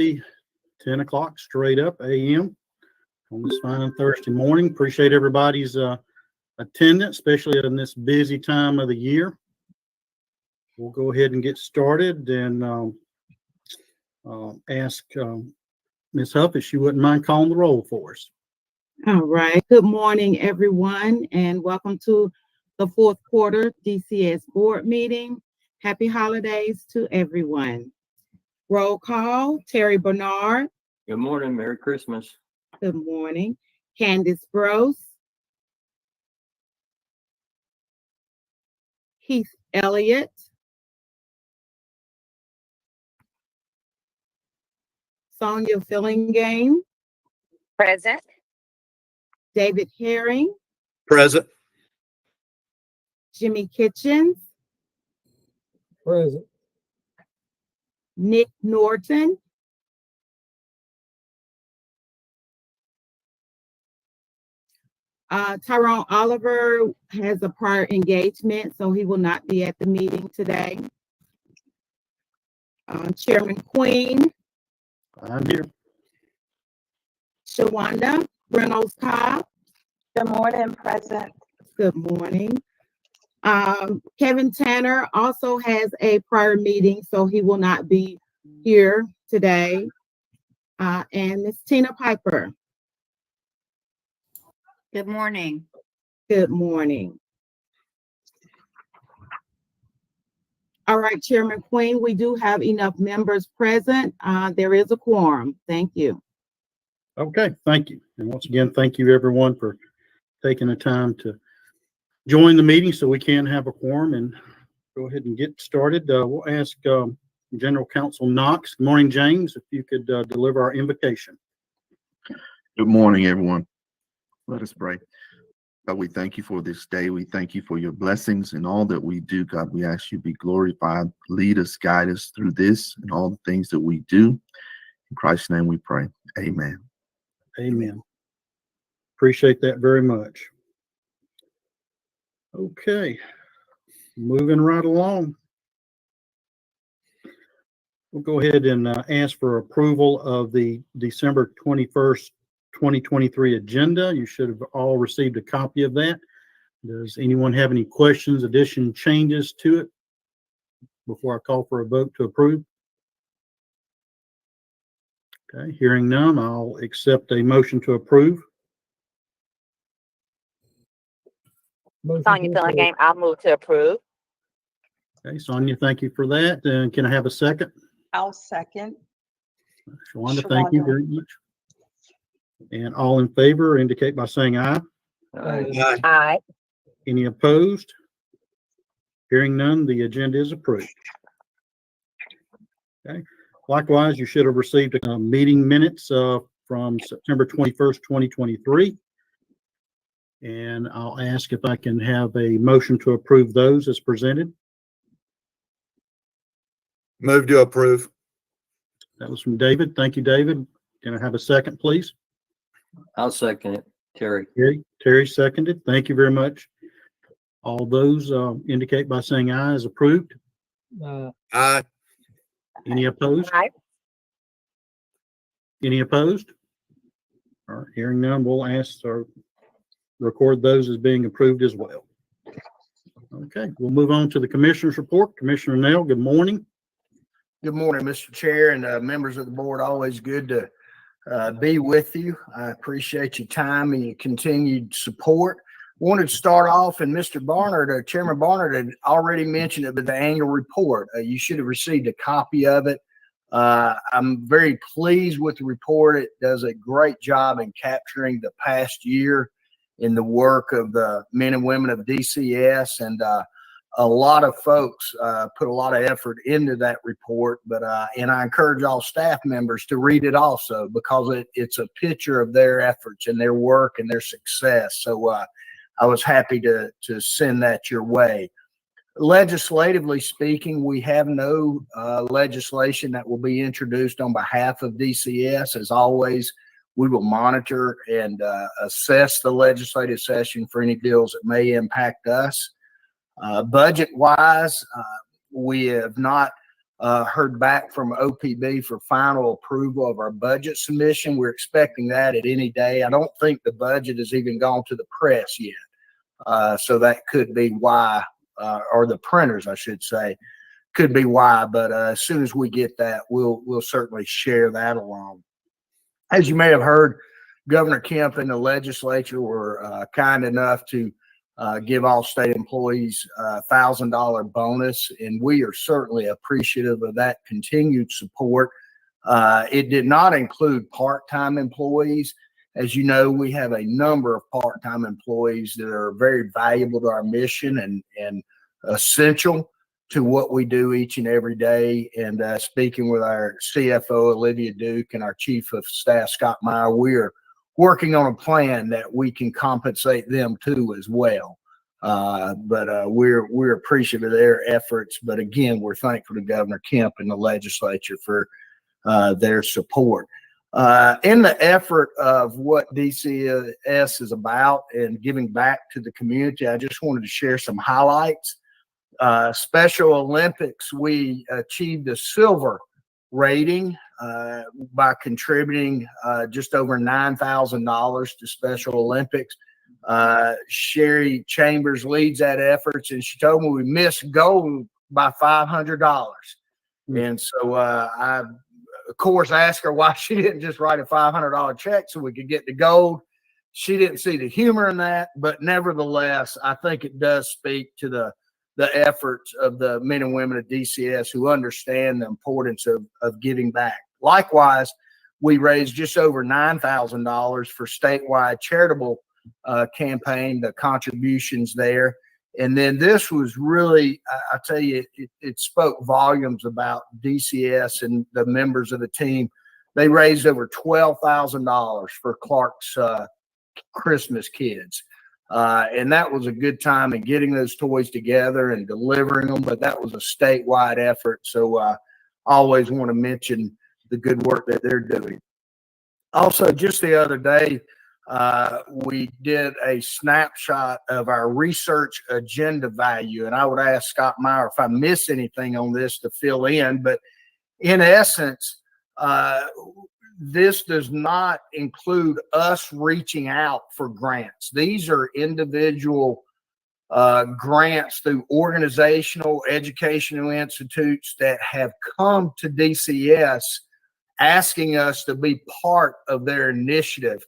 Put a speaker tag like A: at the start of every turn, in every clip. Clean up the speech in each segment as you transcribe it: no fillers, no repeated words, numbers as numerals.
A: 10 o'clock straight up a.m. on this fine Thursday morning. Appreciate everybody's attendance, especially in this busy time of the year. We'll go ahead and get started and ask Ms. Huff if she wouldn't mind calling the roll for us.
B: All right. Good morning, everyone, and welcome to the fourth quarter DCS board meeting. Happy holidays to everyone. Roll call, Terry Bernard.
C: Good morning. Merry Christmas.
B: Good morning. Candace Gross. Heath Elliott. Sonia Fillingame.
D: Present.
B: David Herring.
E: Present.
B: Jimmy Kitchens.
E: Present.
B: Nick Norton. Tyrone Oliver has a prior engagement, so he will not be at the meeting today. Chairman Queen.
A: I'm here.
B: Shawanda Reynolds Cobb.
D: Good morning, present.
B: Good morning. Kevin Tanner also has a prior meeting, so he will not be here today. And Ms. Tina Piper.
D: Good morning.
B: Good morning. All right, Chairman Queen, we do have enough members present. There is a quorum. Thank you.
A: Okay, thank you. And once again, thank you everyone for taking the time to join the meeting so we can have a quorum and go ahead and get started. We'll ask General Counsel Knox. Good morning, James, if you could deliver our invocation.
F: Good morning, everyone. Let us pray. God, we thank you for this day. We thank you for your blessings and all that we do. God, we ask you to be glorified. Lead us, guide us through this and all the things that we do. In Christ's name we pray. Amen.
A: Amen. Appreciate that very much. Okay, moving right along. We'll go ahead and ask for approval of the December 21st, 2023 agenda. You should have all received a copy of that. Does anyone have any questions, addition, changes to it before I call for a vote to approve? Okay, hearing none, I'll accept a motion to approve.
D: Sonia Fillingame, I'll move to approve.
A: Okay, Sonia, thank you for that. And can I have a second?
G: I'll second.
A: Shawanda, thank you very much. And all in favor indicate by saying aye.
E: Aye.
D: Aye.
A: Any opposed? Hearing none, the agenda is approved. Okay. Likewise, you should have received meeting minutes from September 21st, 2023. And I'll ask if I can have a motion to approve those as presented.
E: Move to approve.
A: That was from David. Thank you, David. Can I have a second, please?
C: I'll second it. Terry.
A: Terry seconded. Thank you very much. All those indicate by saying aye as approved.
E: Aye.
A: Any opposed?
D: Aye.
A: Any opposed? All right, hearing none, we'll ask or record those as being approved as well. Okay, we'll move on to the Commissioner's report. Commissioner Nell, good morning.
H: Good morning, Mr. Chair and members of the board. Always good to be with you. I appreciate your time and your continued support. Wanted to start off, and Mr. Barnard, Chairman Barnard had already mentioned it, but the annual report, you should have received a copy of it. I'm very pleased with the report. It does a great job in capturing the past year in the work of the men and women of DCS, and a lot of folks put a lot of effort into that report, and I encourage all staff members to read it also, because it's a picture of their efforts and their work and their success. So I was happy to send that your way. Legislatively speaking, we have no legislation that will be introduced on behalf of DCS. As always, we will monitor and assess the legislative session for any bills that may impact us. Budget-wise, we have not heard back from OPB for final approval of our budget submission. We're expecting that at any day. I don't think the budget has even gone to the press yet. So that could be why, or the printers, I should say, could be why. But as soon as we get that, we'll certainly share that along. As you may have heard, Governor Kemp and the legislature were kind enough to give all state employees a $1,000 bonus, and we are certainly appreciative of that continued support. It did not include part-time employees. As you know, we have a number of part-time employees that are very valuable to our mission and essential to what we do each and every day. And speaking with our CFO, Olivia Duke, and our Chief of Staff, Scott Meyer, we're working on a plan that we can compensate them too as well. But we're appreciative of their efforts. But again, we're thankful to Governor Kemp and the legislature for their support. In the effort of what DCS is about and giving back to the community, I just wanted to share some highlights. Special Olympics, we achieved a silver rating by contributing just over $9,000 to Special Olympics. Sherry Chambers leads that effort, and she told me we missed gold by $500. And so I, of course, asked her why she didn't just write a $500 check so we could get the gold. She didn't see the humor in that, but nevertheless, I think it does speak to the efforts of the men and women at DCS who understand the importance of giving back. Likewise, we raised just over $9,000 for statewide charitable campaign, the contributions there. And then this was really, I tell you, it spoke volumes about DCS and the members of the team. They raised over $12,000 for Clark's Christmas Kids. And that was a good time in getting those toys together and delivering them, but that was a statewide effort. So I always want to mention the good work that they're doing. Also, just the other day, we did a snapshot of our research agenda value, and I would ask Scott Meyer if I miss anything on this to fill in, but in essence, this does not include us reaching out for grants. These are individual grants through organizational educational institutes that have come to DCS asking us to be part of their initiative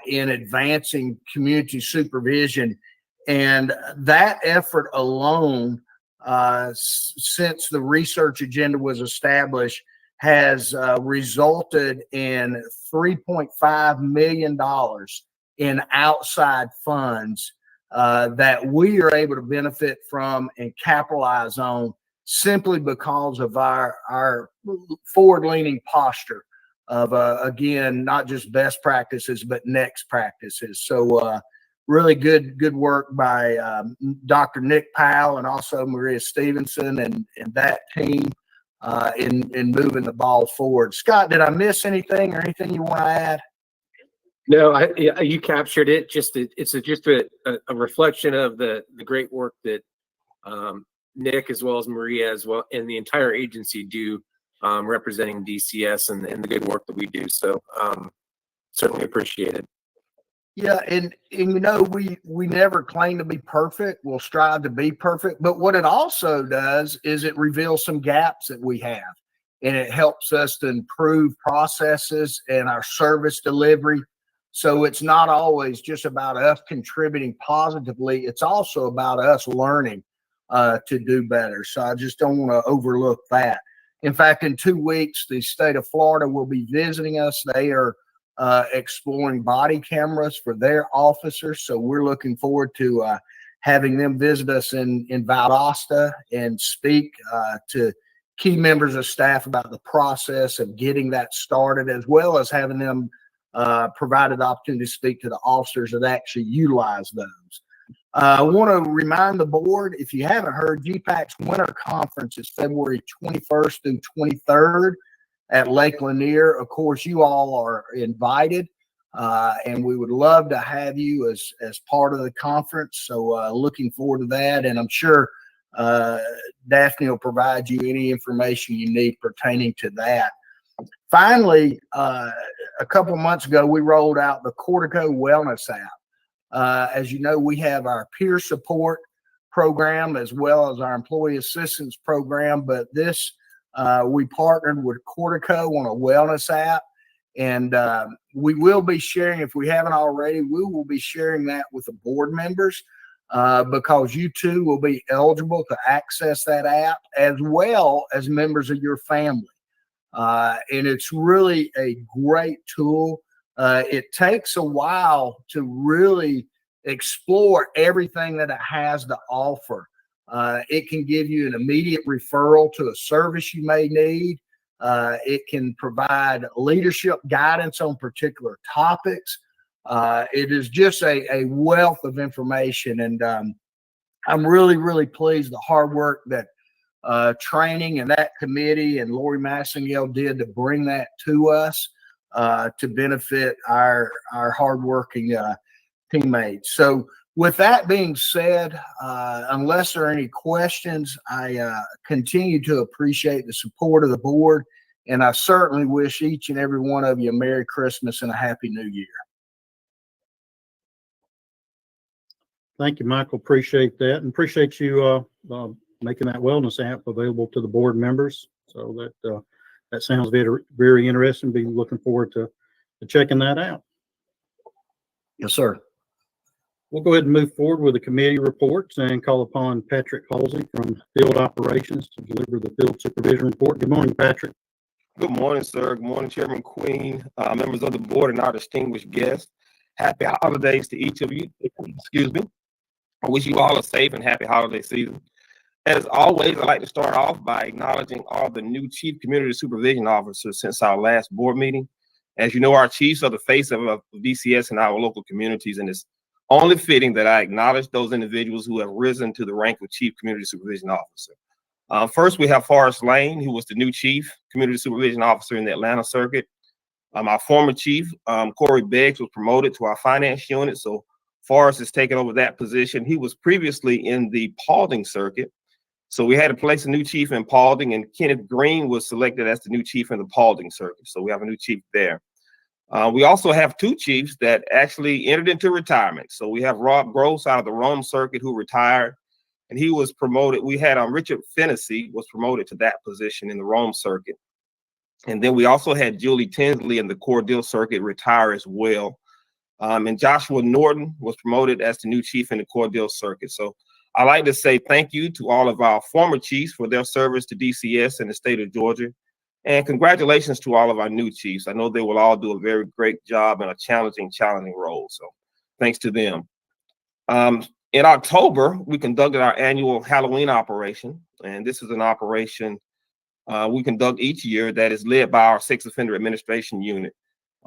H: in advancing community supervision. And that effort alone, since the research agenda was established, has resulted in $3.5 million in outside funds that we are able to benefit from and capitalize on simply because of our forward-leaning posture of, again, not just best practices, but next practices. So really good work by Dr. Nick Powell and also Maria Stevenson and that team in moving the ball forward. Scott, did I miss anything or anything you want to add?
G: No, you captured it. It's just a reflection of the great work that Nick as well as Maria as well and the entire agency do representing DCS and the good work that we do. So certainly appreciate it.
H: Yeah, and you know, we never claim to be perfect. We'll strive to be perfect. But what it also does is it reveals some gaps that we have. And it helps us to improve processes and our service delivery. So it's not always just about us contributing positively. It's also about us learning to do better. So I just don't want to overlook that. In fact, in 2 weeks, the state of Florida will be visiting us. They are exploring body cameras for their officers. So we're looking forward to having them visit us in Valdosta and speak to key members of staff about the process of getting that started, as well as having them provided the opportunity to speak to the officers that actually utilize those. I want to remind the board, if you haven't heard, GPAC's Winter Conference is February 21st through 23rd at Lake Lanier. Of course, you all are invited, and we would love to have you as part of the conference. So looking forward to that, and I'm sure Daphne will provide you any information you need pertaining to that. Finally, a couple of months ago, we rolled out the Cortico Wellness app. As you know, we have our peer support program as well as our employee assistance program, but this we partnered with Cortico on a wellness app, and we will be sharing, if we haven't already, we will be sharing that with the board members because you too will be eligible to access that app as well as members of your family. And it's really a great tool. It takes a while to really explore everything that it has to offer. It can give you an immediate referral to a service you may need. It can provide leadership guidance on particular topics. It is just a wealth of information. And I'm really, really pleased the hard work that training and that committee and Lori Massengale did to bring that to us to benefit our hardworking teammates. So with that being said, unless there are any questions, I continue to appreciate the support of the board, and I certainly wish each and every one of you a Merry Christmas and a Happy New Year.
A: Thank you, Michael. Appreciate that, and appreciate you making that wellness app available to the board members. So that sounds very, very interesting. Be looking forward to checking that out.
H: Yes, sir.
A: We'll go ahead and move forward with the committee reports and call upon Patrick Halsey from Field Operations to deliver the field supervision report. Good morning, Patrick.
I: Good morning, sir. Good morning, Chairman Queen, members of the board, and our distinguished guests. Happy holidays to each of you. Excuse me. I wish you all a safe and happy holiday season. As always, I'd like to start off by acknowledging all the new Chief Community Supervision Officers since our last board meeting. As you know, our chiefs are the face of DCS in our local communities, and it's only fitting that I acknowledge those individuals who have risen to the rank of Chief Community Supervision Officer. First, we have Forrest Lane, who was the new Chief Community Supervision Officer in the Atlanta circuit. Our former chief, Corey Beggs, was promoted to our finance unit, so Forrest has taken over that position. He was previously in the Paulding circuit, so we had to place a new chief in Paulding, and Kenneth Green was selected as the new chief in the Paulding circuit, so we have a new chief there. We also have two chiefs that actually entered into retirement. So we have Rob Gross out of the Rome circuit who retired, and he was promoted. We had Richard Fennessy was promoted to that position in the Rome circuit. And then we also had Julie Tinsley in the Cordell circuit retire as well. And Joshua Norton was promoted as the new chief in the Cordell circuit. So I'd like to say thank you to all of our former chiefs for their service to DCS and the state of Georgia. And congratulations to all of our new chiefs. I know they will all do a very great job in a challenging role. So thanks to them. In October, we conducted our annual Halloween operation. And this is an operation we conduct each year that is led by our Sex Offender Administration Unit.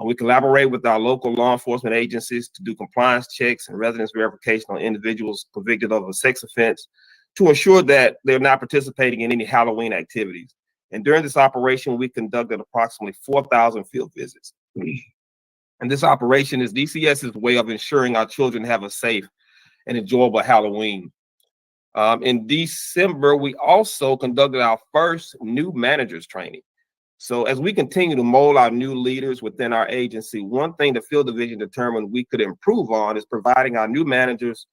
I: We collaborate with our local law enforcement agencies to do compliance checks and residence verification on individuals convicted of a sex offense to ensure that they're not participating in any Halloween activities. And during this operation, we conducted approximately 4,000 field visits. And this operation is DCS's way of ensuring our children have a safe and enjoyable Halloween. In December, we also conducted our first new managers training. So as we continue to mold our new leaders within our agency, one thing the field division determined we could improve on is providing our new managers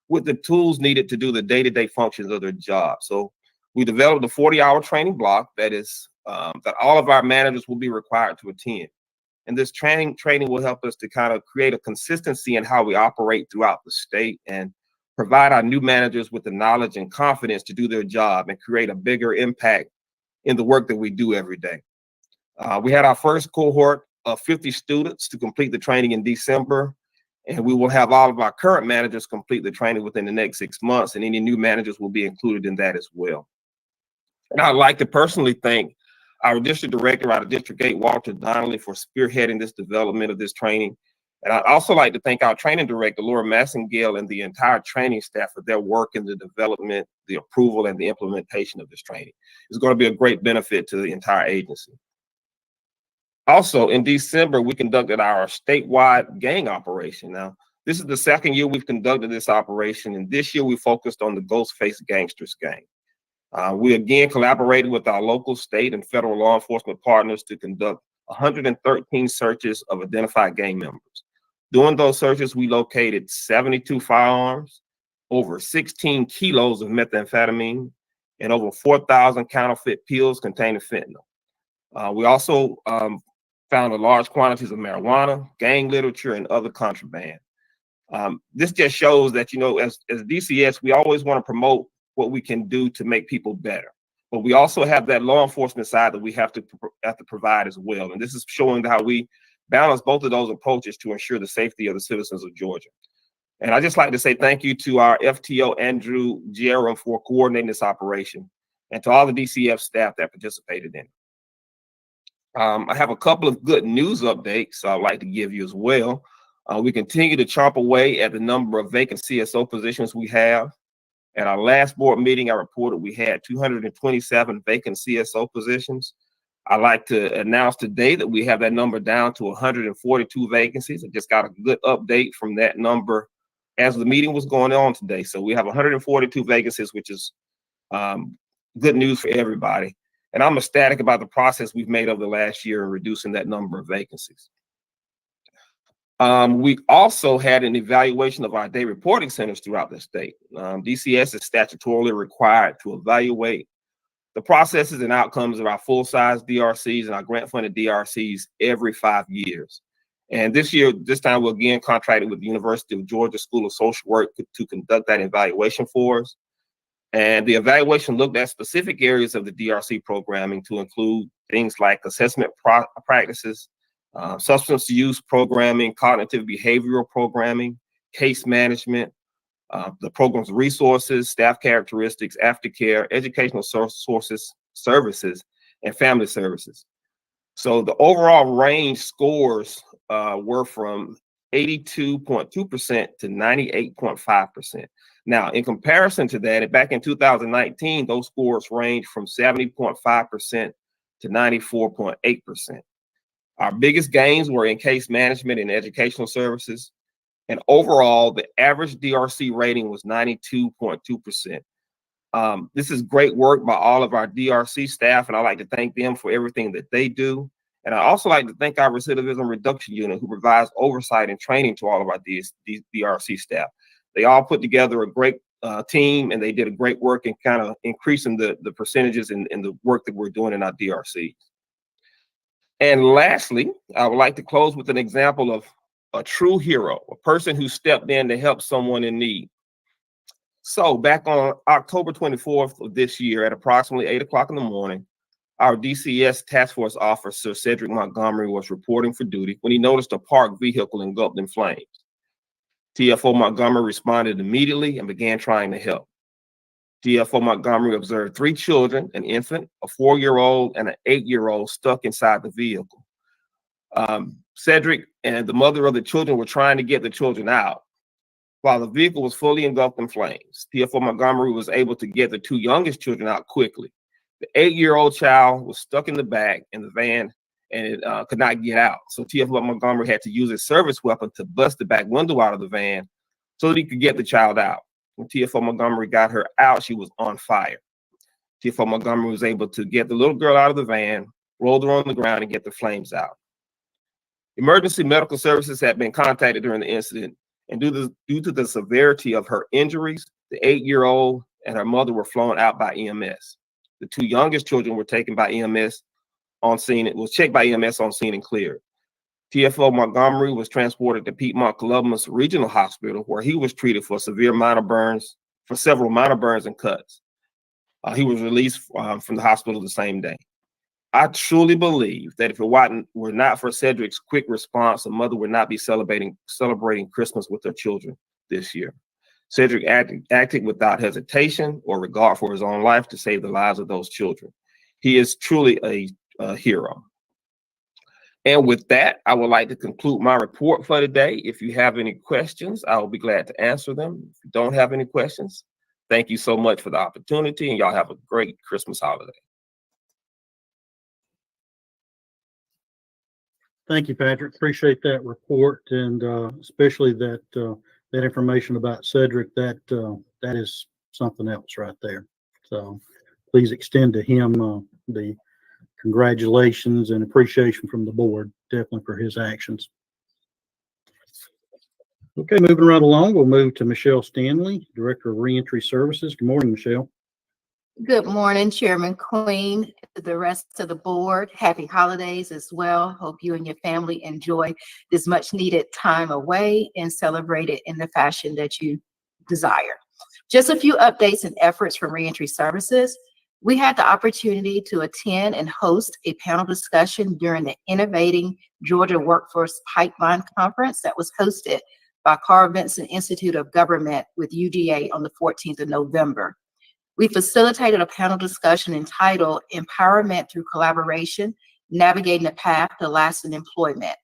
I: with the tools needed to do the day-to-day functions of their job. So we developed a 40-hour training block that is that all of our managers will be required to attend. And this training will help us to kind of create a consistency in how we operate throughout the state and provide our new managers with the knowledge and confidence to do their job and create a bigger impact in the work that we do every day. We had our first cohort of 50 students to complete the training in December, and we will have all of our current managers complete the training within the next 6 months, and any new managers will be included in that as well. And I'd like to personally thank our district director out of District 8, Walter Donnelly, for spearheading this development of this training. And I'd also like to thank our training director, Laura Massengale, and the entire training staff for their work in the development, the approval, and the implementation of this training. It's going to be a great benefit to the entire agency. Also, in December, we conducted our statewide gang operation. Now, This is the second year we've conducted this operation, and this year we focused on the Ghostface Gangsters gang. We again collaborated with our local, state, and federal law enforcement partners to conduct 113 searches of identified gang members. During those searches, we located 72 firearms, over 16 kilos of methamphetamine, and over 4,000 counterfeit pills containing fentanyl. We also found large quantities of marijuana, gang literature, and other contraband. This just shows that, you know, as DCS, we always want to promote what we can do to make people better. But we also have that law enforcement side that we have to provide as well. And this is showing how we balance both of those approaches to ensure the safety of the citizens of Georgia. And I just like to say thank you to our FTO, Andrew Jerem, for coordinating this operation, and to all the DCF staff that participated in it. I have a couple of good news updates I'd like to give you as well. We continue to chomp away at the number of vacant CSO positions we have. At our last board meeting, I reported we had 227 vacant CSO positions. I'd like to announce today that we have that number down to 142 vacancies. I just got a good update from that number as the meeting was going on today. So we have 142 vacancies, which is good news for everybody. And I'm ecstatic about the process we've made over the last year in reducing that number of vacancies. We also had an evaluation of our day reporting centers throughout the state. DCS is statutorily required to evaluate the processes and outcomes of our full-size DRCs and our grant-funded DRCs every 5 years. And this time we're again contracted with the University of Georgia School of Social Work to conduct that evaluation for us. And the evaluation looked at specific areas of the DRC programming to include things like assessment practices, substance use programming, cognitive behavioral programming, case management, the program's resources, staff characteristics, aftercare, educational sources, services, and family services. So the overall range scores were from 82.2% to 98.5%. Now, in comparison to that, back in 2019, those scores ranged from 70.5% to 94.8%. Our biggest gains were in case management and educational services. And overall, the average DRC rating was 92.2%. This is great work by all of our DRC staff, and I'd like to thank them for everything that they do. And I also like to thank our recidivism reduction unit, who provides oversight and training to all of our DRC staff. They all put together a great team, and they did a great work in kind of increasing the percentages in the work that we're doing in our DRC. And lastly, I would like to close with an example of a true hero, a person who stepped in to help someone in need. So back on October 24th of this year at approximately 8 o'clock in the morning, our DCS task force officer, Cedric Montgomery, was reporting for duty when he noticed a parked vehicle engulfed in flames. TFO Montgomery responded immediately and began trying to help. TFO Montgomery observed 3 children, an infant, a 4-year-old, and an 8-year-old stuck inside the vehicle. Cedric and the mother of the children were trying to get the children out while the vehicle was fully engulfed in flames. TFO Montgomery was able to get the 2 youngest children out quickly. The 8-year-old child was stuck in the back in the van and it could not get out. So TFO Montgomery had to use his service weapon to bust the back window out of the van so that he could get the child out. When TFO Montgomery got her out, she was on fire. TFO Montgomery was able to get the little girl out of the van, roll her on the ground, and get the flames out. Emergency medical services had been contacted during the incident, and due to the severity of her injuries, the 8-year-old and her mother were flown out by EMS. The 2 youngest children were taken by EMS on scene. It was checked by EMS on scene and cleared. TFO Montgomery was transported to Piedmont Columbus Regional Hospital, where he was treated for several minor burns and cuts. He was released from the hospital the same day. I truly believe that if it were not for Cedric's quick response, a mother would not be celebrating Christmas with their children this year. Cedric acted without hesitation or regard for his own life to save the lives of those children. He is truly a hero. And with that, I would like to conclude my report for today. If you have any questions, I will be glad to answer them. If you don't have any questions, thank you so much for the opportunity, and y'all have a great Christmas holiday.
A: Thank you, Patrick. Appreciate that report and especially that information about Cedric. That is something else right there. So please extend to him the congratulations and appreciation from the board, definitely for his actions. Okay, moving right along, we'll move to Michelle Stanley, Director of Reentry Services. Good morning, Michelle.
J: Good morning, Chairman Queen, the rest of the board. Happy holidays as well. Hope you and your family enjoy this much needed time away and celebrate it in the fashion that you desire. Just a few updates and efforts from Reentry Services. We had the opportunity to attend and host a panel discussion during the Innovating Georgia Workforce Pipeline Conference that was hosted by Carl Vinson Institute of Government with UGA on the 14th of November. We facilitated a panel discussion entitled Empowerment Through Collaboration, Navigating the Path to Lasting Employment.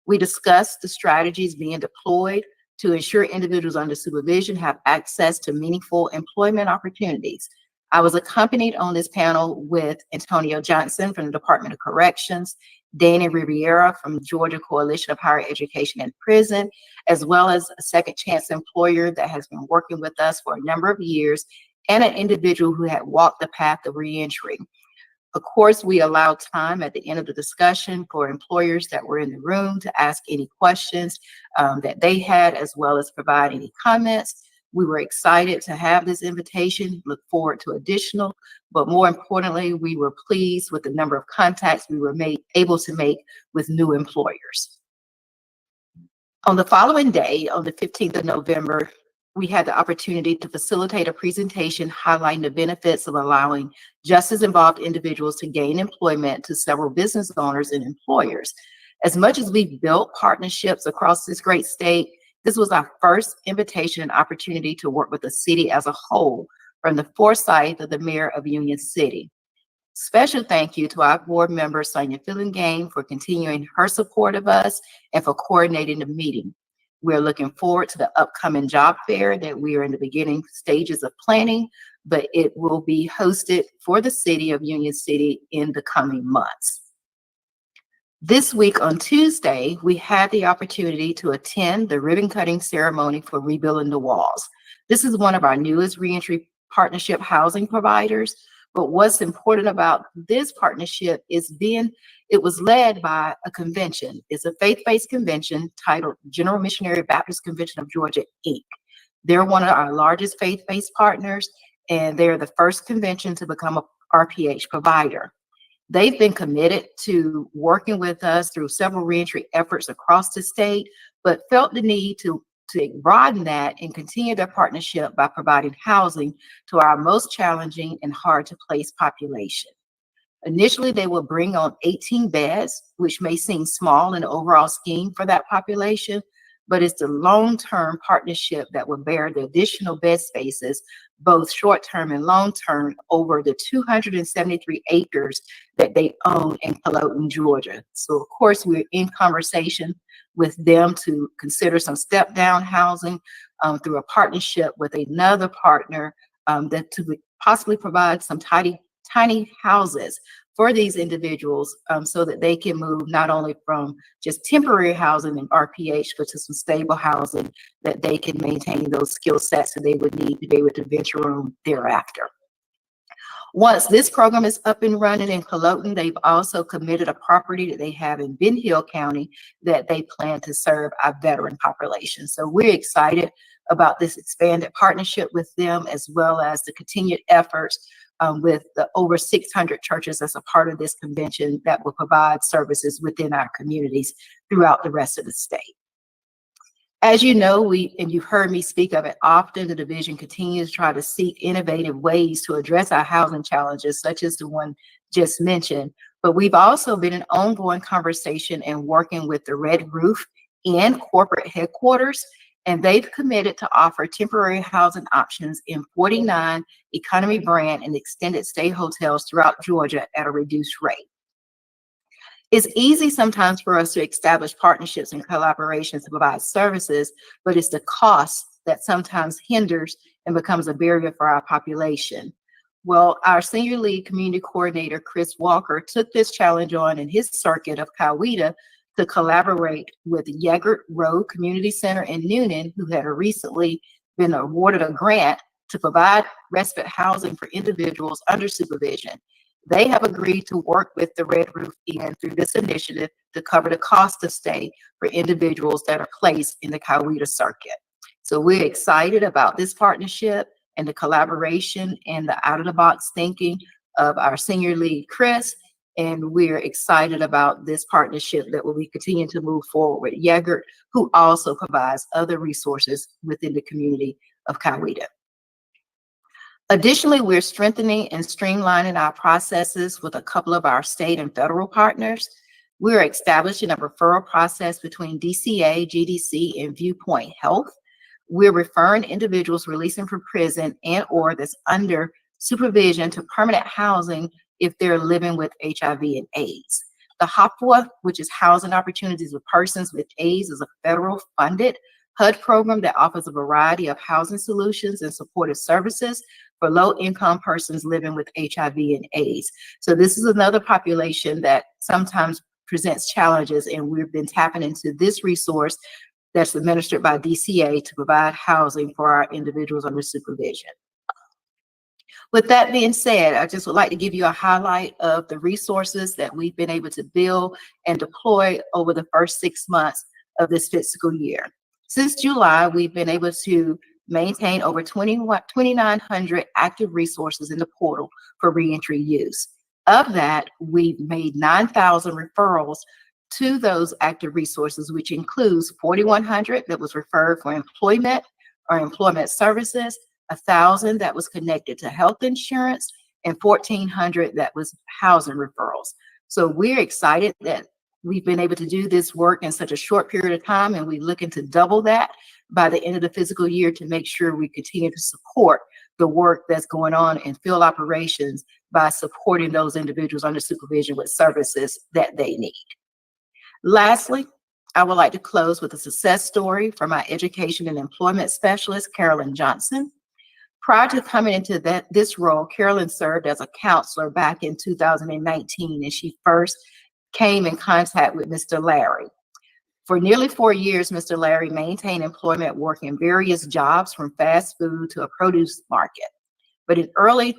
J: We discussed the strategies being deployed to ensure individuals under supervision have access to meaningful employment opportunities. I was accompanied on this panel with Antonio Johnson from the Department of Corrections, Danny Riviera from Georgia Coalition of Higher Education and Prison, as well as a second chance employer that has been working with us for a number of years, and an individual who had walked the path of reentry. Of course, we allowed time at the end of the discussion for employers that were in the room to ask any questions that they had, as well as provide any comments. We were excited to have this invitation, look forward to additional, but more importantly, we were pleased with the number of contacts we were able to make with new employers. On the following day, on the 15th of November, we had the opportunity to facilitate a presentation highlighting the benefits of allowing justice-involved individuals to gain employment to several business owners and employers. As much as we've built partnerships across this great state, this was our first invitation and opportunity to work with the city as a whole from the foresight of the mayor of Union City. Special thank you to our board member, Sonia Fillingame, for continuing her support of us and for coordinating the meeting. We're looking forward to the upcoming job fair that we are in the beginning stages of planning, but it will be hosted for the city of Union City in the coming months. This week on Tuesday, we had the opportunity to attend the ribbon cutting ceremony for Rebuilding the Walls. This is one of our newest reentry partnership housing providers, but what's important about this partnership is it was led by a convention. It's a faith-based convention titled General Missionary Baptist Convention of Georgia, Inc. They're one of our largest faith-based partners, and they're the first convention to become a RPH provider. They've been committed to working with us through several reentry efforts across the state, but felt the need to broaden that and continue their partnership by providing housing to our most challenging and hard to place population. Initially, they will bring on 18 beds, which may seem small in the overall scheme for that population, but it's the long-term partnership that will bear the additional bed spaces, both short-term and long-term, over the 273 acres that they own in Colloton, Georgia. So of course, we're in conversation with them to consider some step-down housing through a partnership with another partner that to possibly provide some tiny houses for these individuals so that they can move not only from just temporary housing in RPH, but to some stable housing that they can maintain those skill sets that they would need to be able to venture on thereafter. Once this program is up and running in Colloton, they've also committed a property that they have in Ben Hill County that they plan to serve our veteran population. So we're excited about this expanded partnership with them, as well as the continued efforts with the over 600 churches as a part of this convention that will provide services within our communities throughout the rest of the state. As you know, and you've heard me speak of it often, the division continues to try to seek innovative ways to address our housing challenges, such as the one just mentioned. But we've also been in ongoing conversation and working with the Red Roof and corporate headquarters, and they've committed to offer temporary housing options in 49 economy brand and extended stay hotels throughout Georgia at a reduced rate. It's easy sometimes for us to establish partnerships and collaborations to provide services, but it's the cost that sometimes hinders and becomes a barrier for our population. Well, our senior lead community coordinator, Chris Walker, took this challenge on in his circuit of Coweta to collaborate with Yeggert Road Community Center in Noonan, who had recently been awarded a grant to provide respite housing for individuals under supervision. They have agreed to work with the Red Roof Inn through this initiative to cover the cost of stay for individuals that are placed in the Coweta circuit. So we're excited about this partnership and the collaboration and the out-of-the-box thinking of our senior lead, Chris. And we're excited about this partnership that will be continuing to move forward with Yeggert, who also provides other resources within the community of Coweta. Additionally, we're strengthening and streamlining our processes with a couple of our state and federal partners. We're establishing a referral process between DCA, GDC, and Viewpoint Health. We're referring individuals releasing from prison and or that's under supervision to permanent housing if they're living with HIV and AIDS. The HOPWA, which is Housing Opportunities with Persons with AIDS, is a federal funded HUD program that offers a variety of housing solutions and supportive services for low-income persons living with HIV and AIDS. So this is another population that sometimes presents challenges, and we've been tapping into this resource that's administered by DCA to provide housing for our individuals under supervision. With that being said, I just would like to give you a highlight of the resources that we've been able to build and deploy over the first 6 months of this fiscal year. Since July, we've been able to maintain over 2,900 active resources in the portal for reentry use. Of that, we've made 9,000 referrals to those active resources, which includes 4,100 that was referred for employment or employment services, 1,000 that was connected to health insurance, and 1,400 that was housing referrals. So we're excited that we've been able to do this work in such a short period of time, and we're looking to double that by the end of the fiscal year to make sure we continue to support the work that's going on in field operations by supporting those individuals under supervision with services that they need. Lastly, I would like to close with a success story from my education and employment specialist, Carolyn Johnson. Prior to coming into this role, Carolyn served as a counselor back in 2019, and she first came in contact with Mr. Larry. For nearly 4 years, Mr. Larry maintained employment working various jobs from fast food to a produce market. But in early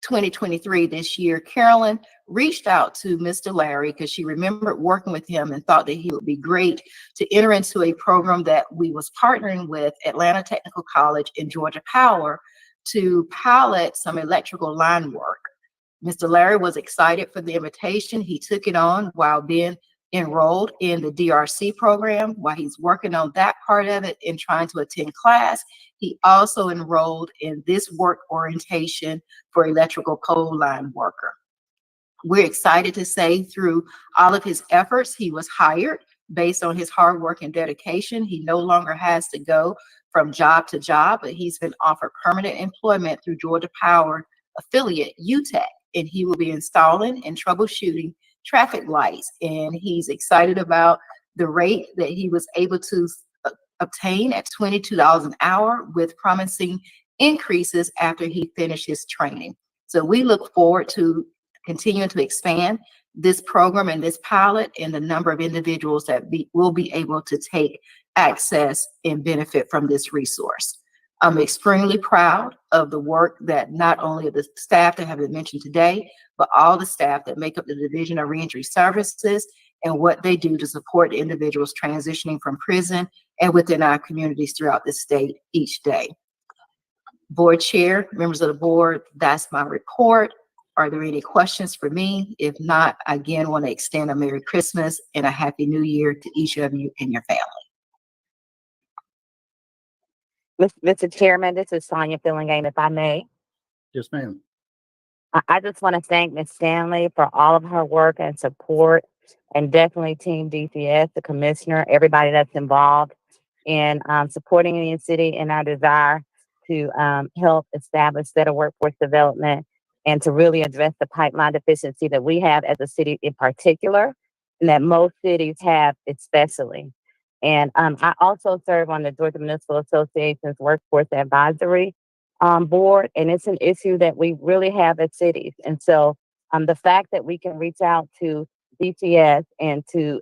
J: 2023, this year, Carolyn reached out to Mr. Larry because she remembered working with him and thought that he would be great to enter into a program that we was partnering with Atlanta Technical College and Georgia Power to pilot some electrical line work. Mr. Larry was excited for the invitation. He took it on while being enrolled in the DRC program. While he's working on that part of it and trying to attend class, he also enrolled in this work orientation for electrical pole line worker. We're excited to say through all of his efforts, he was hired based on his hard work and dedication. He no longer has to go from job to job, but he's been offered permanent employment through Georgia Power affiliate UTEC, and he will be installing and troubleshooting traffic lights. And he's excited about the rate that he was able to obtain at $22 an hour, with promising increases after he finished his training. So we look forward to continuing to expand this program and this pilot and the number of individuals that will be able to take access and benefit from this resource. I'm extremely proud of the work that not only of the staff that have been mentioned today, but all the staff that make up the Division of Reentry Services and what they do to support individuals transitioning from prison and within our communities throughout the state each day. Board Chair, members of the board, that's my report. Are there any questions for me? If not, I again want to extend a Merry Christmas and a Happy New Year to each of you and your family.
D: Mr. Chairman, this is Sonia Fillingham, if I may.
A: Yes, ma'am.
D: I just want to thank Ms. Stanley for all of her work and support, and definitely Team DCS, the commissioner, everybody that's involved in supporting Union City in our desire to help establish better workforce development and to really address the pipeline deficiency that we have as a city in particular, and that most cities have especially. And I also serve on the Georgia Municipal Association's Workforce Advisory Board, and it's an issue that we really have as cities. And so the fact that we can reach out to DCS and to,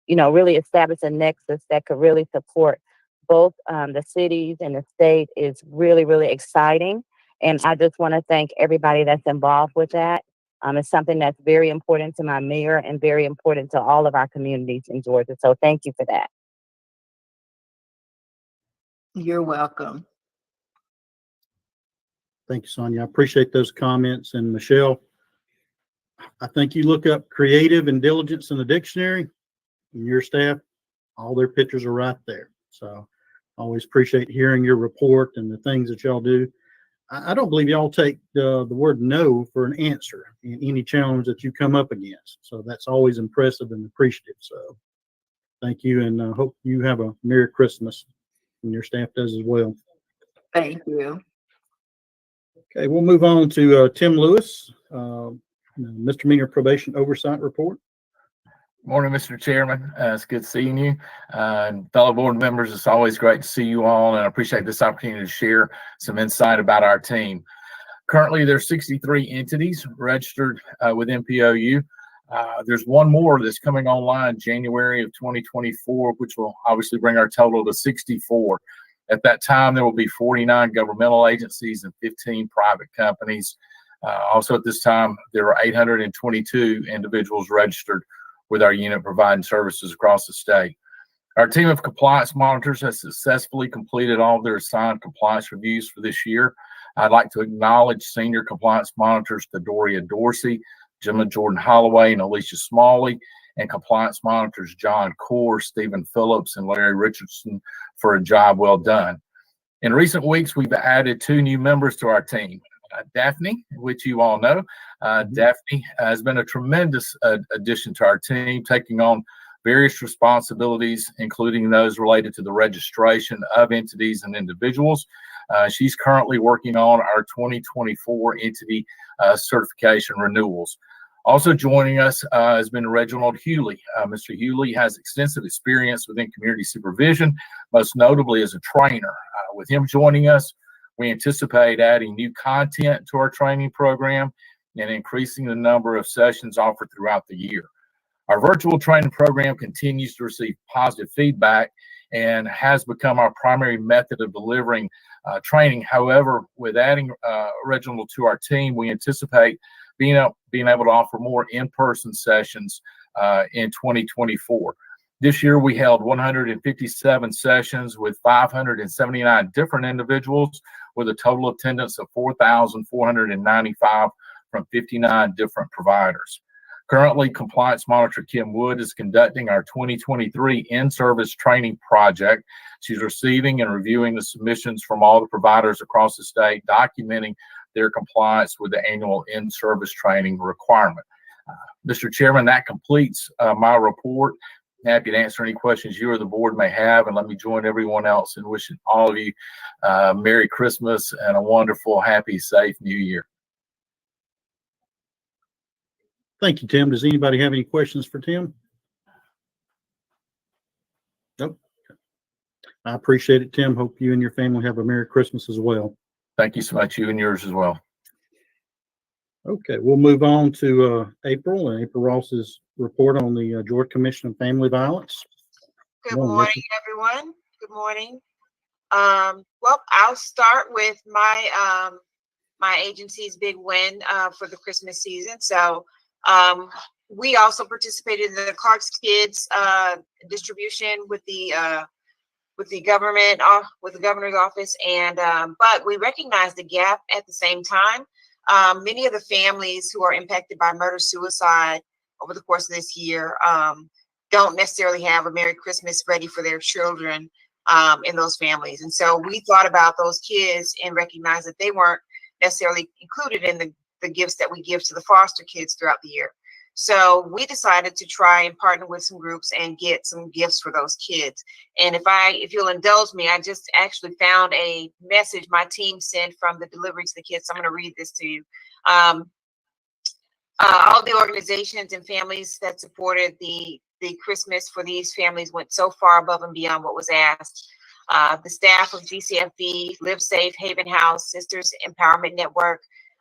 D: really establish a nexus that could really support both the cities and the state is really, really exciting. And I just want to thank everybody that's involved with that. It's something that's very important to my mayor and very important to all of our communities in Georgia. So thank you for that.
J: You're welcome.
A: Thank you, Sonia. I appreciate those comments. And Michelle, I think you look up creative and diligence in the dictionary, and your staff, all their pictures are right there. So I always appreciate hearing your report and the things that y'all do. I don't believe y'all take the word no for an answer in any challenge that you come up against. So that's always impressive and appreciative. So thank you, and hope you have a Merry Christmas, and your staff does as well.
J: Thank you.
A: Okay, we'll move on to Tim Lewis, misdemeanor probation oversight report.
K: Morning, Mr. Chairman. It's good seeing you. And fellow board members, it's always great to see you all, and I appreciate this opportunity to share some insight about our team. Currently, there's 63 entities registered with MPOU. There's one more that's coming online January of 2024, which will obviously bring our total to 64. At that time, there will be 49 governmental agencies and 15 private companies. Also at this time, there are 822 individuals registered with our unit providing services across the state. Our team of compliance monitors has successfully completed all of their assigned compliance reviews for this year. I'd like to acknowledge senior compliance monitors Doria Dorsey, Gemma Jordan Holloway, and Alicia Smalley, and compliance monitors John Core, Stephen Phillips, and Larry Richardson for a job well done. In recent weeks, we've added 2 new members to our team. Daphne, which you all know. Daphne has been a tremendous addition to our team, taking on various responsibilities, including those related to the registration of entities and individuals. She's currently working on our 2024 entity certification renewals. Also joining us has been Reginald Hewley. Mr. Hewley has extensive experience within community supervision, most notably as a trainer. With him joining us, we anticipate adding new content to our training program and increasing the number of sessions offered throughout the year. Our virtual training program continues to receive positive feedback and has become our primary method of delivering training. However, with adding Reginald to our team, we anticipate being able to offer more in-person sessions in 2024. This year, we held 157 sessions with 579 different individuals with a total attendance of 4,495 from 59 different providers. Currently, Compliance Monitor Kim Wood is conducting our 2023 in-service training project. She's receiving and reviewing the submissions from all the providers across the state, documenting their compliance with the annual in-service training requirement. Mr. Chairman, that completes my report. Happy to answer any questions you or the board may have, and let me join everyone else in wishing all of you Merry Christmas and a wonderful, happy, safe New Year.
A: Thank you, Tim. Does anybody have any questions for Tim? Nope. I appreciate it, Tim. Hope you and your family have a Merry Christmas as well.
K: Thank you so much. You and yours as well.
A: Okay, we'll move on to April and April Ross's report on the Georgia Commission on Family Violence.
L: Good morning, everyone. Good morning. Well, I'll start with my my agency's big win for the Christmas season. So we also participated in the Clark's Kids distribution with the government, with the governor's office, and but we recognized the gap at the same time. Many of the families who are impacted by murder-suicide over the course of this year don't necessarily have a Merry Christmas ready for their children in those families. And so we thought about those kids and recognized that they weren't necessarily included in the gifts that we give to the foster kids throughout the year. So we decided to try and partner with some groups and get some gifts for those kids. And if you'll indulge me, I just actually found a message my team sent from the delivery to the kids. So I'm going to read this to you. All the organizations and families that supported the Christmas for these families went so far above and beyond what was asked. The staff of GCFB, Live Safe, Haven House, Sisters Empowerment Network,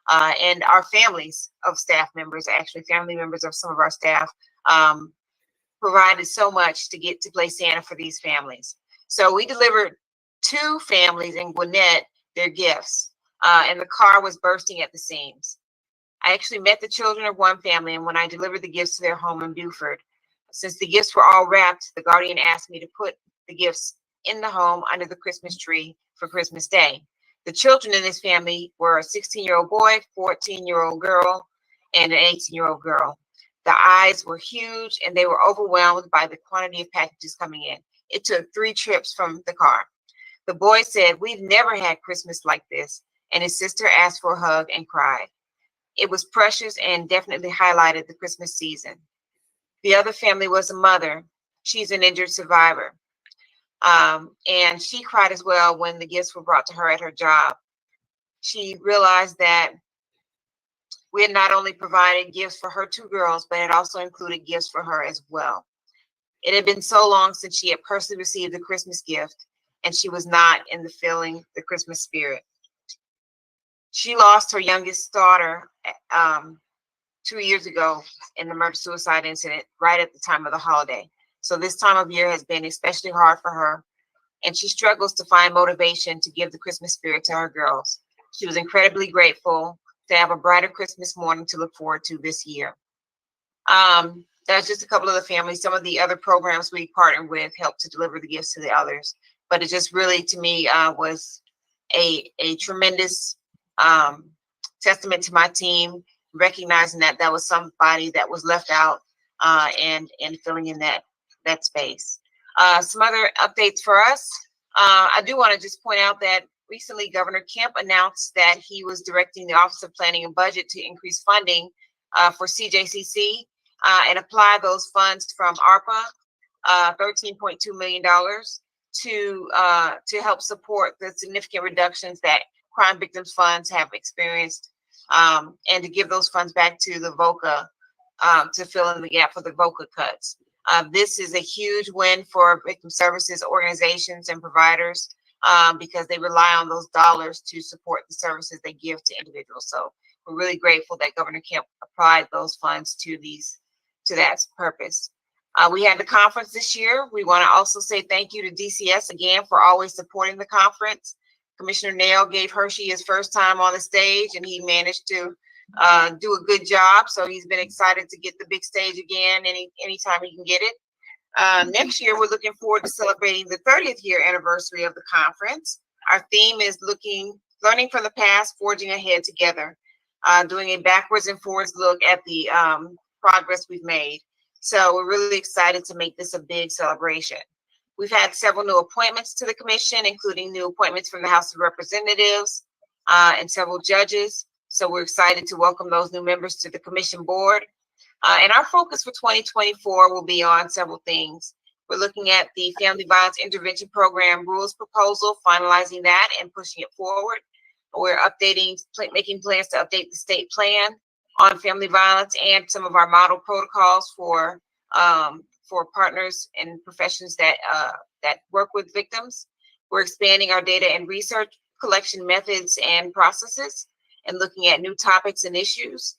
L: and our families of staff members, actually family members of some of our staff, provided so much to get to play Santa for these families. So we delivered 2 families in Gwinnett their gifts, and the car was bursting at the seams. I actually met the children of one family, and when I delivered the gifts to their home in Beaufort, since the gifts were all wrapped, the guardian asked me to put the gifts in the home under the Christmas tree for Christmas Day. The children in this family were a 16-year-old boy, 14-year-old girl, and an 18-year-old girl. The eyes were huge, and they were overwhelmed by the quantity of packages coming in. It took 3 trips from the car. The boy said, "We've never had Christmas like this," and his sister asked for a hug and cried. It was precious and definitely highlighted the Christmas season. The other family was a mother. She's an injured survivor. And she cried as well when the gifts were brought to her at her job. She realized that we had not only provided gifts for her 2 girls, but it also included gifts for her as well. It had been so long since she had personally received a Christmas gift, and she was not in the Christmas spirit. She lost her youngest daughter 2 years ago in the murder-suicide incident right at the time of the holiday. So this time of year has been especially hard for her, and she struggles to find motivation to give the Christmas spirit to her girls. She was incredibly grateful to have a brighter Christmas morning to look forward to this year. That's just a couple of the families. Some of the other programs we partnered with helped to deliver the gifts to the others, but it just really, to me, was a tremendous testament to my team, recognizing that that was somebody that was left out and filling in that space. Some other updates for us. I do want to just point out that recently Governor Kemp announced that he was directing the Office of Planning and Budget to increase funding for CJCC and apply those funds from ARPA, $13.2 million, to help support the significant reductions that crime victims funds have experienced, and to give those funds back to the VOCA to fill in the gap for the VOCA cuts. This is a huge win for victim services organizations and providers because they rely on those dollars to support the services they give to individuals. So we're really grateful that Governor Kemp applied those funds to that purpose. We had the conference this year. We want to also say thank you to DCS again for always supporting the conference. Commissioner Nail gave Hershey his first time on the stage, and he managed to do a good job. So he's been excited to get the big stage again anytime he can get it. Next year, we're looking forward to celebrating the 30th year anniversary of the conference. Our theme is learning from the past, forging ahead together, doing a backwards and forwards look at the progress we've made. So we're really excited to make this a big celebration. We've had several new appointments to the commission, including new appointments from the House of Representatives and several judges. So we're excited to welcome those new members to the commission board. And our focus for 2024 will be on several things. We're looking at the Family Violence Intervention Program rules proposal, finalizing that and pushing it forward. We're making plans to update the state plan on family violence and some of our model protocols for partners and professions that work with victims. We're expanding our data and research collection methods and processes and looking at new topics and issues.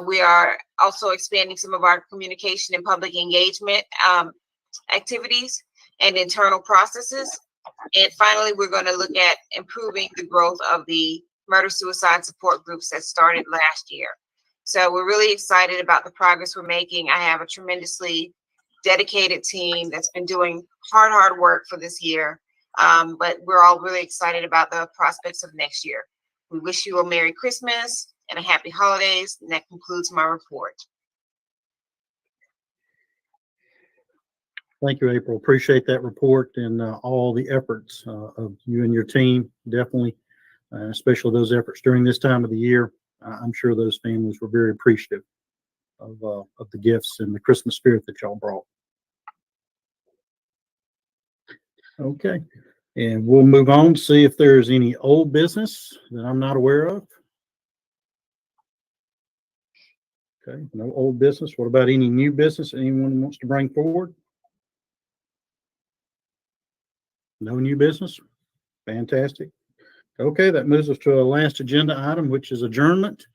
L: We are also expanding some of our communication and public engagement activities and internal processes. And finally, we're going to look at improving the growth of the murder-suicide support groups that started last year. So we're really excited about the progress we're making. I have a tremendously dedicated team that's been doing hard work for this year. But we're all really excited about the prospects of next year. We wish you a Merry Christmas and a Happy Holidays. And that concludes my report.
A: Thank you, April. Appreciate that report and all the efforts of you and your team, definitely, especially those efforts during this time of the year. I'm sure those families were very appreciative of the gifts and the Christmas spirit that y'all brought. Okay, and we'll move on to see if there's any old business that I'm not aware of. Okay, no old business. What about any new business anyone wants to bring forward? No new business? Fantastic. Okay, that moves us to our last agenda item, which is adjournment.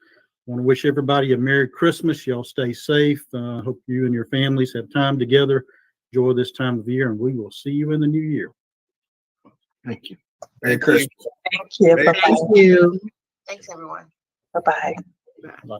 A: Want to wish everybody a Merry Christmas. Y'all stay safe. Hope you and your families have time together. Enjoy this time of year, and we will see you in the new year.
H: Thank you. Merry Christmas.
L: Thank you.
B: Thank you.
L: Thanks, everyone.
B: Bye-bye.
A: Bye.